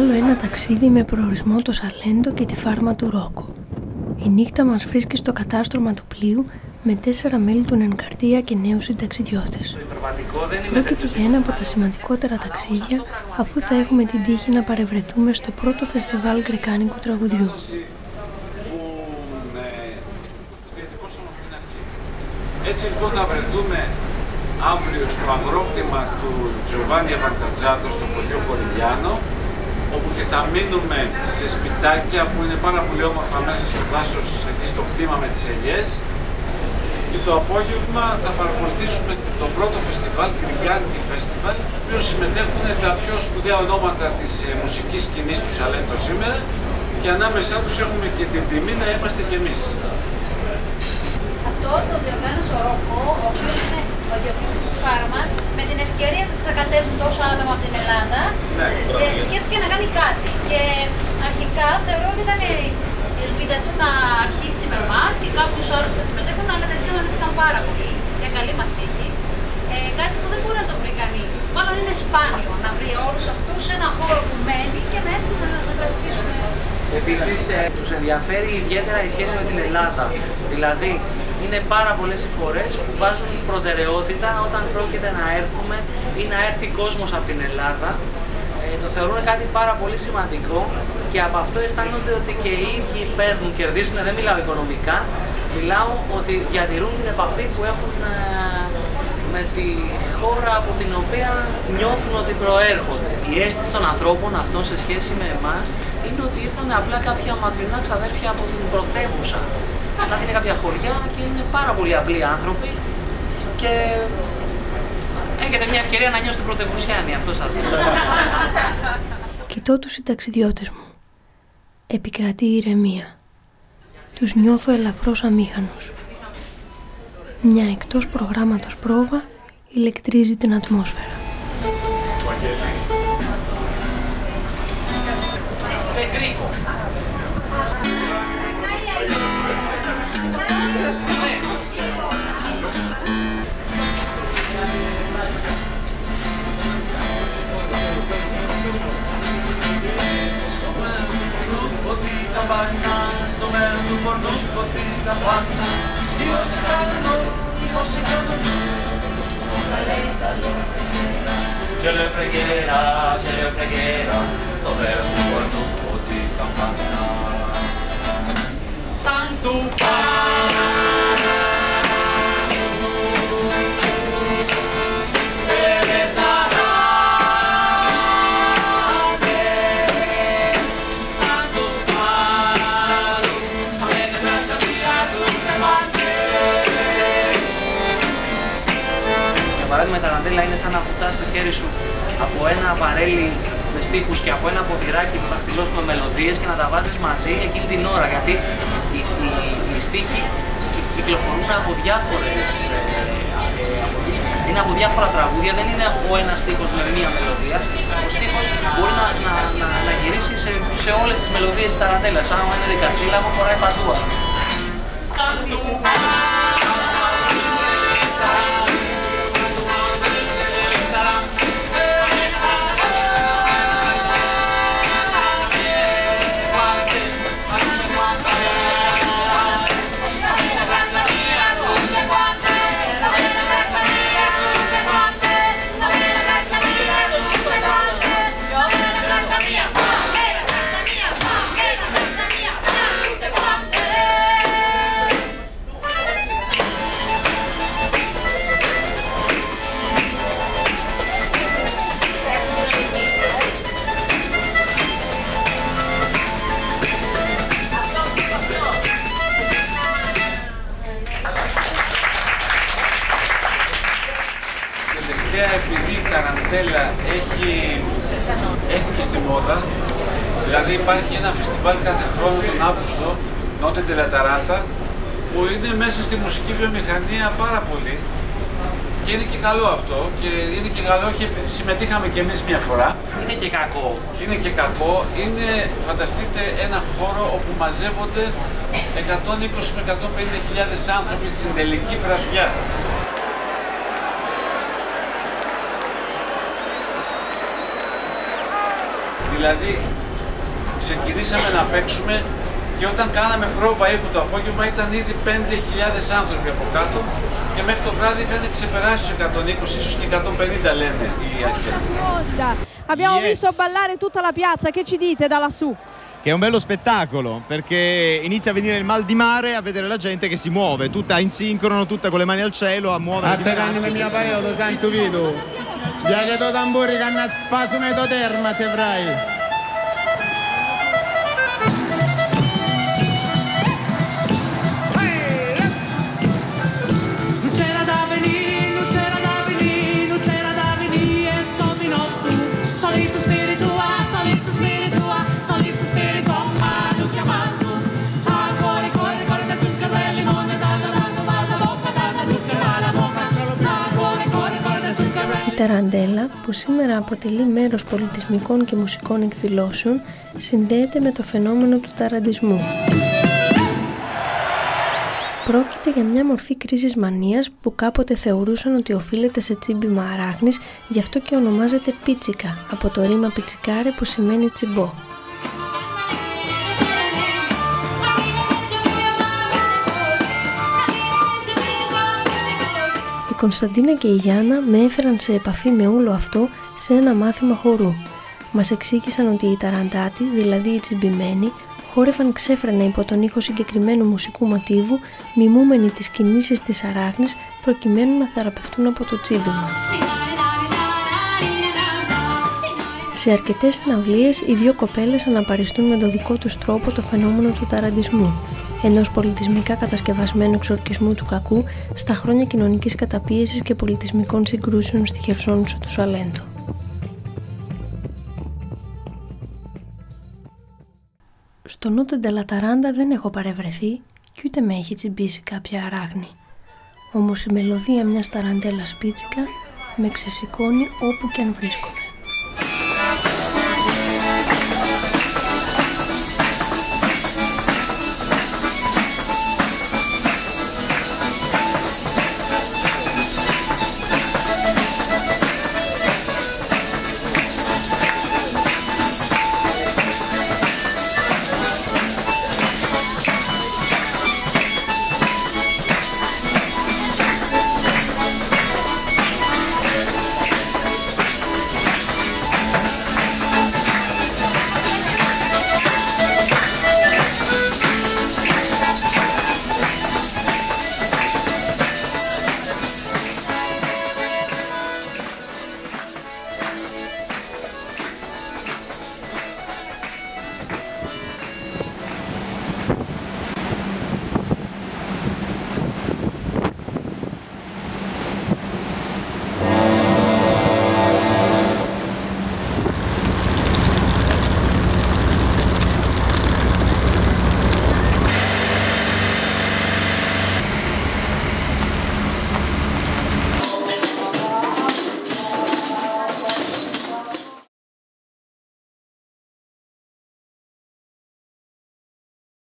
Άλλο ένα ταξίδι με προορισμό το Σαλέντο και τη φάρμα του Ρόκο. Η νύχτα μας βρίσκει στο κατάστρωμα του πλοίου με 4 μέλη του Ενκαρδία και νέους συνταξιδιώτες. Πρόκειται για ένα από τα σημαντικότερα ταξίδια, αφού θα έχουμε την τύχη να παρευρεθούμε στο πρώτο φεστιβάλ γκρικάνικου τραγουδιού. Έτσι λοιπόν θα βρεθούμε αύριο στο αγρόκτημα του Τζοβάνι Αβαντατζάτο στο χωριό Κοριλιάνο, όπου και θα μείνουμε σε σπιτάκια που είναι πάρα πολύ όμορφα μέσα στο δάσος, εκεί στο κτήμα με τις ελιές. Και το απόγευμα θα παρακολουθήσουμε το πρώτο φεστιβάλ, την Γκάντι Φεστιβάλ, το οποίο συμμετέχουν τα πιο σπουδαία ονόματα της μουσικής σκηνής του Σαλέντο σήμερα, και ανάμεσά τους έχουμε και την τιμή να είμαστε κι εμείς. Αυτό το διοργάνωσε ο Ρόκο, ο οποίος είναι ο ιδιοκτήτης της φάρμας, με την ευκαιρία ότι θα κατέβουν τόσο άτομα από την Ελλάδα, και σκέφτηκε να κάνει κάτι. Και αρχικά θεωρώ ότι ήταν η ελπίδα του να αρχίσει με εμάς και κάποιους άλλους που θα συμμετέχουν, αλλά τελικά μαζεύτηκαν πάρα πολύ, για καλή μας τύχη. Κάτι που δεν μπορεί να το βρει κανείς. Μάλλον είναι σπάνιο να βρει όλους αυτούς σε ένα χώρο που μένει και να έρθουν να τραγουδήσουν. Επίσης, τους ενδιαφέρει ιδιαίτερα η σχέση με την Ελλάδα. Δηλαδή, είναι πάρα πολλές οι φορές που βάζουν προτεραιότητα όταν πρόκειται να έρθουμε ή να έρθει κόσμος από την Ελλάδα. Το θεωρούν κάτι πάρα πολύ σημαντικό και από αυτό αισθάνονται ότι και οι ίδιοι παίρνουν, κερδίζουν, δεν μιλάω οικονομικά, μιλάω ότι διατηρούν την επαφή που έχουν με τη χώρα από την οποία νιώθουν ότι προέρχονται. Η αίσθηση των ανθρώπων αυτών σε σχέση με εμάς είναι ότι ήρθαν απλά κάποια μακρινά ξαδέρφια από την πρωτεύουσα. Δηλαδή είναι κάποια χωριά και είναι πάρα πολύ απλοί άνθρωποι και έχετε μια ευκαιρία να νιώσετε πρωτευουσιάνοι, αυτό σας λέω. Κοιτώ τους συνταξιδιώτες μου. Επικρατεί η ηρεμία. Τους νιώθω ελαφρώς αμήχανους. Μια εκτός προγράμματος πρόβα ηλεκτρίζει την ατμόσφαιρα. Σε γκρίκο. Στο μέρο του πορνού ποτή τα πάντα. Ce le pregherà, στο μέρο του πορνού ποτή τα πάντα. Santu με ταραντέλα είναι σαν να βουτάς το χέρι σου από ένα βαρέλι με στίχους και από ένα ποτηράκι που θα στυλώσουμε μελωδίες και να τα βάζεις μαζί εκείνη την ώρα, γιατί οι στίχοι κυκλοφορούν από είναι από διάφορα τραγούδια, δεν είναι ο ένας στίχος με μία μελωδία. Ο στίχος μπορεί να γυρίσει σε όλες τις μελωδίες της ταραντέλας, σαν ένα δικασύλλαβο χωράει παντού. Επειδή η ταραντέλα έθηκε στη μόδα, δηλαδή υπάρχει ένα φεστιβάλ κάθε χρόνο τον Αύγουστο, Notte della Taranta, που είναι μέσα στη μουσική βιομηχανία πάρα πολύ και είναι και καλό αυτό και είναι και καλό και συμμετείχαμε κι εμείς μια φορά. Είναι και κακό. Είναι και κακό, φανταστείτε ένα χώρο όπου μαζεύονται 120 με 150.000 άνθρωποι στην τελική βραδιά. Δηλαδή, ξεκινήσαμε να παίξουμε και όταν κάναμε πρόβα ήχου το απόγευμα ήταν ήδη 5.000 άνθρωποι από κάτω και μέχρι το βράδυ είχαν ξεπεράσει τους 120, ίσως και 150 lenne οι αρχές. Abbiamo visto ballare tutta la piazza, che ci dite da lassù? Che è un bello spettacolo, perché inizia a venire il mal di mare a vedere la gente che si muove, tutta in sincrono, tutta con le mani al cielo a muovere. Aspetta, mia paio, lo sento vedo. Viaglia to tamburi che hanno spaso meto terma, te avrai. Η ταραντέλα, που σήμερα αποτελεί μέρος πολιτισμικών και μουσικών εκδηλώσεων, συνδέεται με το φαινόμενο του ταραντισμού. Πρόκειται για μια μορφή κρίσης μανίας που κάποτε θεωρούσαν ότι οφείλεται σε τσίμπημα αράχνης, γι' αυτό και ονομάζεται πίτσικα, από το ρήμα πιτσικάρε που σημαίνει τσιμπό. Η Κωνσταντίνα και η Γιάννα με έφεραν σε επαφή με όλο αυτό σε ένα μάθημα χορού. Μας εξήγησαν ότι οι ταραντάτοι, δηλαδή οι τσιμπημένοι, χόρευαν ξέφρενα υπό τον ήχο συγκεκριμένου μουσικού μοτίβου, μιμούμενοι τις κινήσεις της αράχνης προκειμένου να θεραπευτούν από το τσίμπημα. Σε αρκετές συναυλίες οι δύο κοπέλες αναπαριστούν με τον δικό τους τρόπο το φαινόμενο του ταραντισμού, ενός πολιτισμικά κατασκευασμένου εξορκισμού του κακού στα χρόνια κοινωνικής καταπίεσης και πολιτισμικών συγκρούσεων στη Χερσόνησο του Σαλέντο. Στο Νότε ντελα Ταράντα δεν έχω παρευρεθεί κι ούτε με έχει τσιμπήσει κάποια αράχνη. Όμως η μελωδία μιας ταραντέλας πίτσικα με ξεσηκώνει όπου κι αν βρίσκομαι.